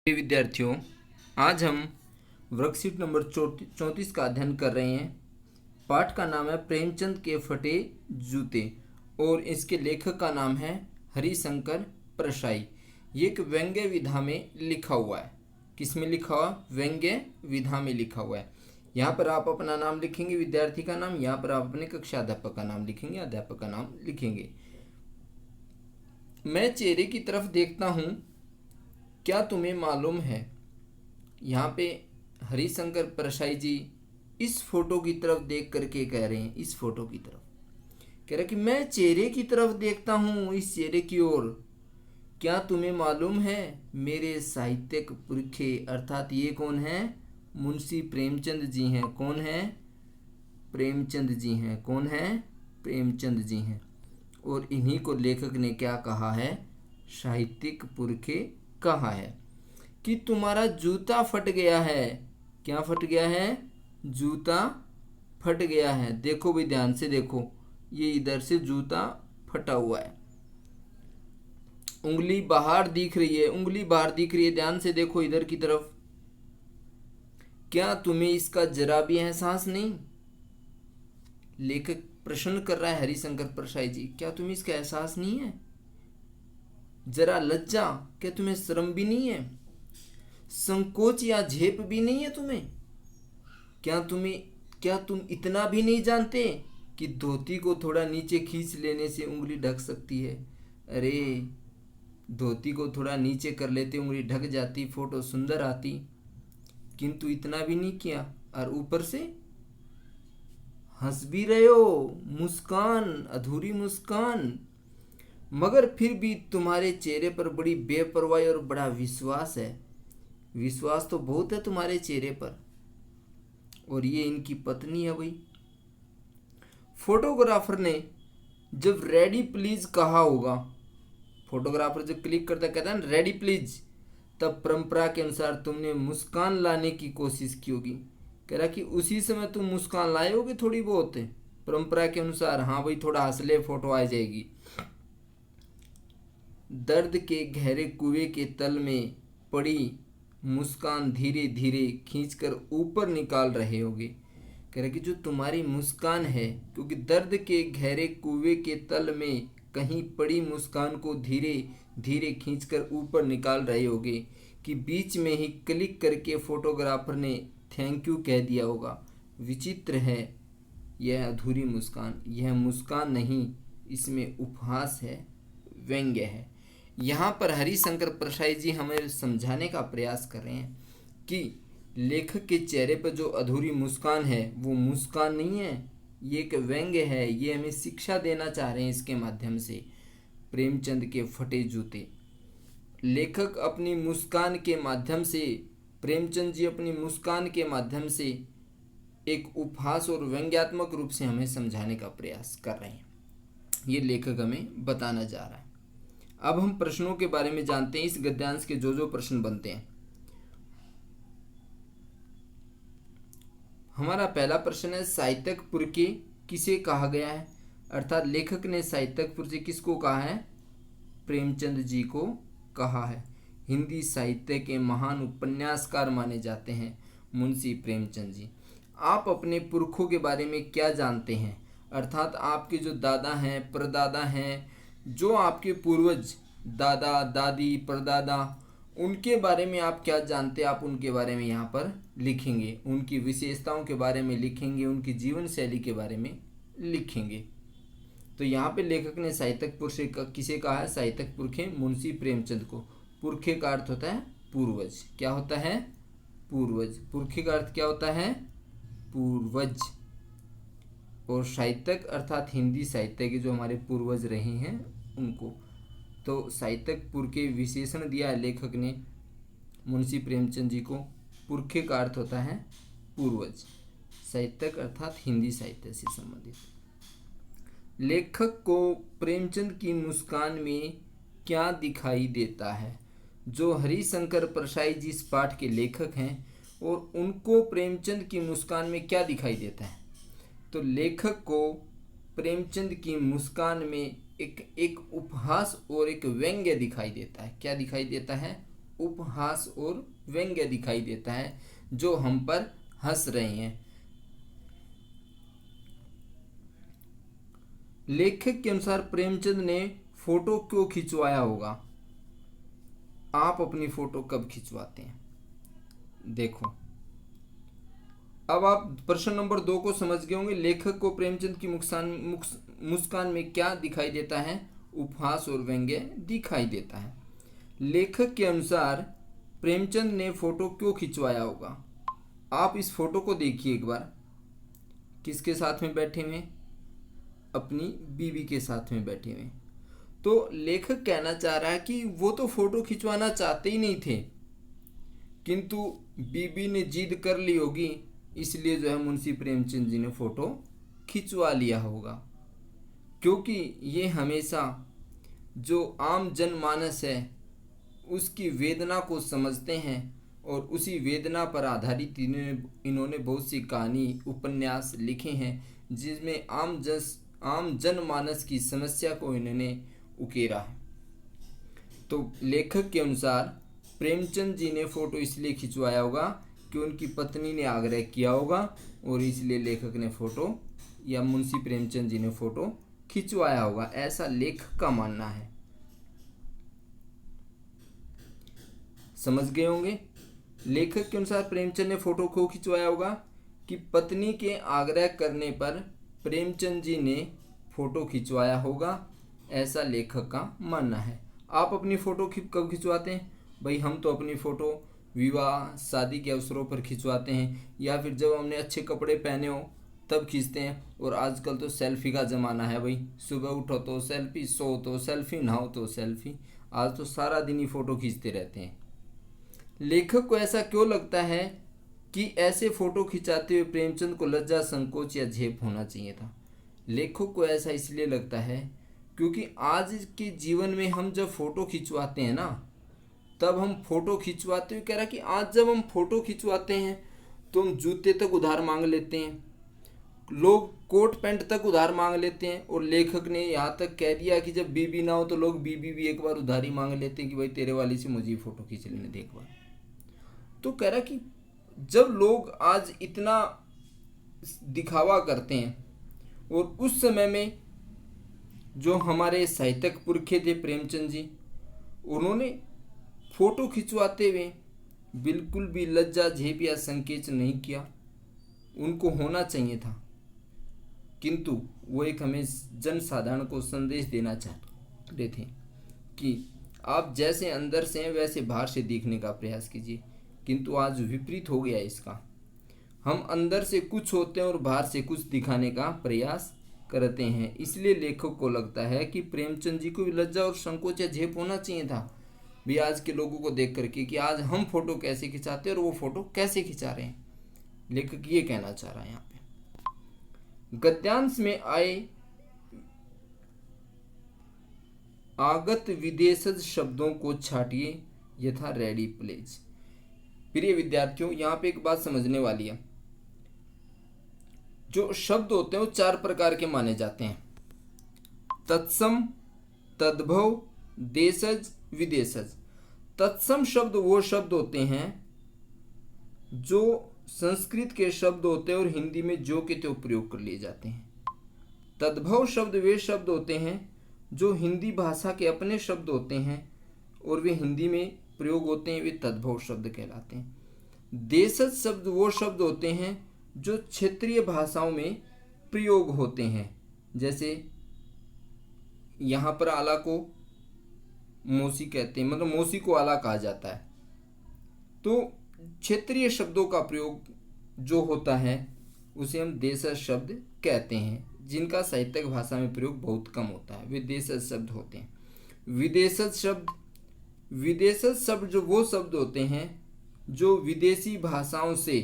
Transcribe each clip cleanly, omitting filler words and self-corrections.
विद्यार्थियों, आज हम वर्कशीट नंबर 34 का अध्ययन कर रहे हैं। पाठ का नाम है प्रेमचंद के फटे जूते और इसके लेखक का नाम है हरिशंकर परशाई। ये एक व्यंग्य विधा में लिखा हुआ है। किस में लिखा हुआ? व्यंग्य विधा में लिखा हुआ है। यहाँ पर आप अपना नाम लिखेंगे, विद्यार्थी का नाम। यहाँ पर आप अपने कक्षा अध्यापक का नाम लिखेंगे, अध्यापक का नाम लिखेंगे। मैं चेहरे की तरफ देखता हूँ, क्या तुम्हें मालूम है? यहाँ पे हरिशंकर परशाई जी इस फोटो की तरफ देख करके कह रहे हैं, इस फोटो की तरफ कह रहे कि मैं चेहरे की तरफ देखता हूँ, इस चेहरे की ओर। क्या तुम्हें मालूम है मेरे साहित्यिक पुरखे, अर्थात ये कौन है? मुंशी प्रेमचंद जी हैं। कौन है? प्रेमचंद जी हैं। कौन है? प्रेमचंद जी हैं। और इन्हीं को लेखक ने क्या कहा है? साहित्यिक पुरखे कहा है कि तुम्हारा जूता फट गया है। क्या फट गया है? जूता फट गया है। देखो भाई, ध्यान से देखो, ये इधर से जूता फटा हुआ है। उंगली बाहर दिख रही है, उंगली बाहर दिख रही है। ध्यान से देखो इधर की तरफ। क्या तुम्हें इसका जरा भी एहसास नहीं? लेखक प्रश्न कर रहा है हरिशंकर परशाई जी, क्या तुम्हें इसका एहसास नहीं है? जरा लज्जा, क्या तुम्हें शर्म भी नहीं है? संकोच या झेप भी नहीं है तुम्हें? क्या तुम इतना भी नहीं जानते कि धोती को थोड़ा नीचे खींच लेने से उंगली ढक सकती है? अरे, धोती को थोड़ा नीचे कर लेते उंगली ढक जाती, फोटो सुंदर आती। किंतु इतना भी नहीं किया, और ऊपर से हंस भी रहे हो, मुस्कान, अधूरी मुस्कान। मगर फिर भी तुम्हारे चेहरे पर बड़ी बेपरवाही और बड़ा विश्वास है। विश्वास तो बहुत है तुम्हारे चेहरे पर। और ये इनकी पत्नी है भाई। फोटोग्राफर ने जब रेडी प्लीज कहा होगा, फोटोग्राफर जब क्लिक करता कहता है रेडी प्लीज, तब परंपरा के अनुसार तुमने मुस्कान लाने की कोशिश की होगी। कह रहा कि उसी समय तुम मुस्कान लाए होगे थोड़ी बहुत, परंपरा के अनुसार। हाँ भाई, थोड़ा हंस ले, फोटो आ जाएगी। दर्द के गहरे कुएं के तल में पड़ी मुस्कान धीरे धीरे खींचकर ऊपर निकाल रहे होगे। कह रहे कि जो तुम्हारी मुस्कान है, क्योंकि दर्द के गहरे कुएं के तल में कहीं पड़ी मुस्कान को धीरे धीरे खींचकर ऊपर निकाल रहे होगे कि बीच में ही क्लिक करके फोटोग्राफर ने थैंक यू कह दिया होगा। विचित्र है यह अधूरी मुस्कान। यह मुस्कान नहीं, इसमें उपहास है, व्यंग्य है। यहाँ पर हरिशंकर परशाई जी हमें समझाने का प्रयास कर रहे हैं कि लेखक के चेहरे पर जो अधूरी मुस्कान है वो मुस्कान नहीं है, ये एक व्यंग्य है। ये हमें शिक्षा देना चाह रहे हैं इसके माध्यम से। प्रेमचंद के फटे जूते। लेखक अपनी मुस्कान के माध्यम से, प्रेमचंद जी अपनी मुस्कान के माध्यम से एक उपहास और व्यंग्यात्मक रूप से हमें समझाने का प्रयास कर रहे हैं। ये लेखक हमें बताना जा रहा है। अब हम प्रश्नों के बारे में जानते हैं। इस गद्यांश के जो प्रश्न बनते हैं। हमारा पहला प्रश्न है, साहित्यिक पुरखे किसे कहा गया है? अर्थात लेखक ने साहित्यिक पुरखे किसको कहा है? प्रेमचंद जी को कहा है। हिंदी साहित्य के महान उपन्यासकार माने जाते हैं मुंशी प्रेमचंद जी। आप अपने पुरखों के बारे में क्या जानते हैं? अर्थात आपके जो दादा हैं, परदादा हैं, जो आपके पूर्वज, दादा दादी परदादा, उनके बारे में आप क्या जानते हैं? आप उनके बारे में यहाँ पर लिखेंगे। उनकी विशेषताओं के बारे में लिखेंगे, उनकी जीवन शैली के बारे में लिखेंगे। तो यहाँ पे लेखक ने साहित्यिक पुरखे किसे कहा है? साहित्यिक पुरखे मुंशी प्रेमचंद को। पुरखे का अर्थ होता है पूर्वज। क्या होता है? पूर्वज। पुरखे का अर्थ क्या होता है? पूर्वज। और साहित्यिक अर्थात हिंदी साहित्य के जो हमारे पूर्वज रहे हैं उनको। तो साहित्यिक पुरखे विशेषण दिया है लेखक ने मुंशी प्रेमचंद जी को। पुरखे का अर्थ होता है पूर्वज। साहित्यिक अर्थात हिंदी साहित्य से संबंधित। लेखक को प्रेमचंद की मुस्कान में क्या दिखाई देता है? जो हरिशंकर परशाई जी इस पाठ के लेखक हैं, और उनको प्रेमचंद की मुस्कान में क्या दिखाई देता है? तो लेखक को प्रेमचंद की मुस्कान में एक उपहास और एक व्यंग्य दिखाई देता है। क्या दिखाई देता है? उपहास और व्यंग्य दिखाई देता है, जो हम पर हंस रहे हैं। लेखक के अनुसार प्रेमचंद ने फोटो क्यों खिंचवाया होगा? आप अपनी फोटो कब खिंचवाते हैं? देखो, अब आप प्रश्न नंबर 2 को समझ गए होंगे। लेखक को प्रेमचंद की मुस्कान में क्या दिखाई देता है? उपहास और व्यंग्य दिखाई देता है। लेखक के अनुसार प्रेमचंद ने फोटो क्यों खिंचवाया होगा? आप इस फोटो को देखिए एक बार। किसके साथ में बैठे हुए? अपनी बीवी के साथ में बैठे हुए। तो लेखक कहना चाह रहा है कि वो तो फोटो खिंचवाना चाहते ही नहीं थे, किंतु बीबी ने जिद कर ली होगी, इसलिए जो है मुंशी प्रेमचंद जी ने फोटो खिंचवा लिया होगा। क्योंकि ये हमेशा जो आम जनमानस है उसकी वेदना को समझते हैं, और उसी वेदना पर आधारित इन्होंने बहुत सी कहानी उपन्यास लिखे हैं, जिसमें आम जनमानस की समस्या को इन्होंने उकेरा है। तो लेखक के अनुसार प्रेमचंद जी ने फोटो इसलिए खिंचवाया होगा कि उनकी पत्नी ने आग्रह किया होगा, और इसलिए लेखक ने फोटो या मुंशी प्रेमचंद जी ने फोटो खिंचवाया होगा, ऐसा लेखक का मानना है। समझ गए होंगे। लेखक के अनुसार प्रेमचंद ने फोटो क्यों खिंचवाया होगा? कि पत्नी के आग्रह करने पर प्रेमचंद जी ने फोटो खिंचवाया होगा, ऐसा लेखक का मानना है। आप अपनी फोटो कब खिंचवाते हैं? भाई हम तो अपनी फ़ोटो विवाह शादी के अवसरों पर खिंचवाते हैं, या फिर जब हमने अच्छे कपड़े पहने हो तब खींचते हैं। और आजकल तो सेल्फी का ज़माना है भाई, सुबह उठो तो सेल्फी, सो तो सेल्फी, नहाओ तो सेल्फी। आज तो सारा दिन ही फ़ोटो खींचते रहते हैं। लेखक को ऐसा क्यों लगता है कि ऐसे फ़ोटो खिंचाते हुए प्रेमचंद को लज्जा, संकोच या झेप होना चाहिए था? लेखक को ऐसा इसलिए लगता है क्योंकि आज के जीवन में हम जब फ़ोटो खिंचवाते हैं ना, तब हम फोटो खिंचवाते हुए कह रहा कि आज जब हम फोटो खिंचवाते हैं तो हम जूते तक उधार मांग लेते हैं, लोग कोट पैंट तक उधार मांग लेते हैं। और लेखक ने यहाँ तक कह दिया कि जब बीबी ना हो तो लोग बीबी भी एक बार उधारी मांग लेते हैं कि भाई तेरे वाली से मुझे फोटो खींच लेने दे एक बार। तो कह रहा कि जब लोग आज इतना दिखावा करते हैं, और उस समय में जो हमारे साहित्यक पुरखे थे प्रेमचंद जी, उन्होंने फोटो खिंचवाते हुए बिल्कुल भी लज्जा, झेप या संकेच नहीं किया। उनको होना चाहिए था, किंतु वो एक हमें जनसाधारण को संदेश देना चाहते थे कि आप जैसे अंदर से हैं वैसे बाहर से दिखने का प्रयास कीजिए। किंतु आज विपरीत हो गया इसका। हम अंदर से कुछ होते हैं और बाहर से कुछ दिखाने का प्रयास करते हैं। इसलिए लेखक को लगता है कि प्रेमचंद जी को भी लज्जा और संकोच या झेप होना चाहिए था भी आज के लोगों को देख करके कि आज हम फोटो कैसे खिंचाते हैं और वो फोटो कैसे खिंचा रहे हैं। लेखक ये कहना चाह रहा है यहाँ पे। गद्यांश में आए आगत विदेशज शब्दों को छाटिए यथा रेडी प्लेज। प्रिय विद्यार्थियों, यहाँ पे एक बात समझने वाली है। जो शब्द होते हैं वो 4 प्रकार के माने जाते हैं: तत्सम, तद्भव, देशज, विदेशज। तत्सम शब्द वो शब्द होते हैं जो संस्कृत के शब्द होते हैं और हिंदी में जो के त्यों प्रयोग कर लिए जाते हैं। तद्भव शब्द वे शब्द होते हैं जो हिंदी भाषा के अपने शब्द होते हैं और वे हिंदी में प्रयोग होते हैं, वे तद्भव शब्द कहलाते हैं। देशज शब्द वो शब्द होते हैं जो क्षेत्रीय भाषाओं में प्रयोग होते हैं। जैसे यहाँ पर आला को मौसी कहते हैं, मतलब मौसी को आला कहा जाता है। तो क्षेत्रीय शब्दों का प्रयोग जो होता है उसे हम देशज शब्द कहते हैं, जिनका साहित्यिक भाषा में प्रयोग बहुत कम होता है, वे देशज शब्द होते हैं। विदेशज शब्द जो वो शब्द होते हैं जो विदेशी भाषाओं से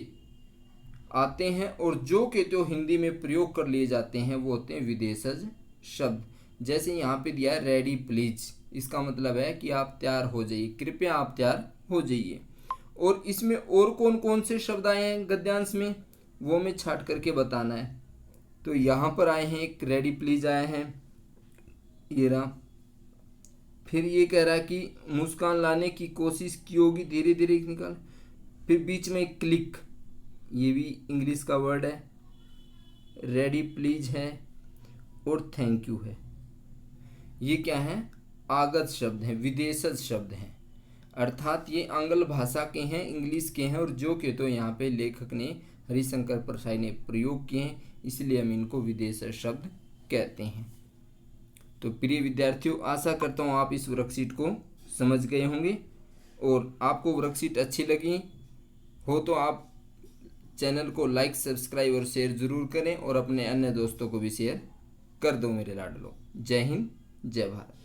आते हैं और जो के त्यों हिंदी में प्रयोग कर लिए जाते हैं, वो होते हैं विदेशज शब्द। जैसे यहाँ पे दिया है रेडी प्लीज, इसका मतलब है कि आप तैयार हो जाइए, कृपया आप तैयार हो जाइए। और इसमें और कौन कौन से शब्द आए हैं गद्यांश में, वो हमें छाट करके बताना है। तो यहाँ पर आए हैं, एक रेडी प्लीज आया है, ये रहा। फिर ये कह रहा है कि मुस्कान लाने की कोशिश की होगी, धीरे धीरे निकाल। फिर बीच में क्लिक, ये भी इंग्लिश का वर्ड है। रेडी प्लीज है और थैंक यू है। ये क्या है? आगत शब्द हैं, विदेशज शब्द हैं, अर्थात ये आंग्ल भाषा के हैं, इंग्लिश के हैं, और जो के तो यहाँ पे लेखक ने हरिशंकर परसाई ने प्रयोग किए हैं, इसलिए हम इनको विदेशज शब्द कहते हैं। तो प्रिय विद्यार्थियों, आशा करता हूँ आप इस वर्कशीट को समझ गए होंगे, और आपको वर्कशीट अच्छी लगी हो तो आप चैनल को लाइक, सब्सक्राइब और शेयर ज़रूर करें, और अपने अन्य दोस्तों को भी शेयर कर दो मेरे लाडलो। जय हिंद, जय भारत।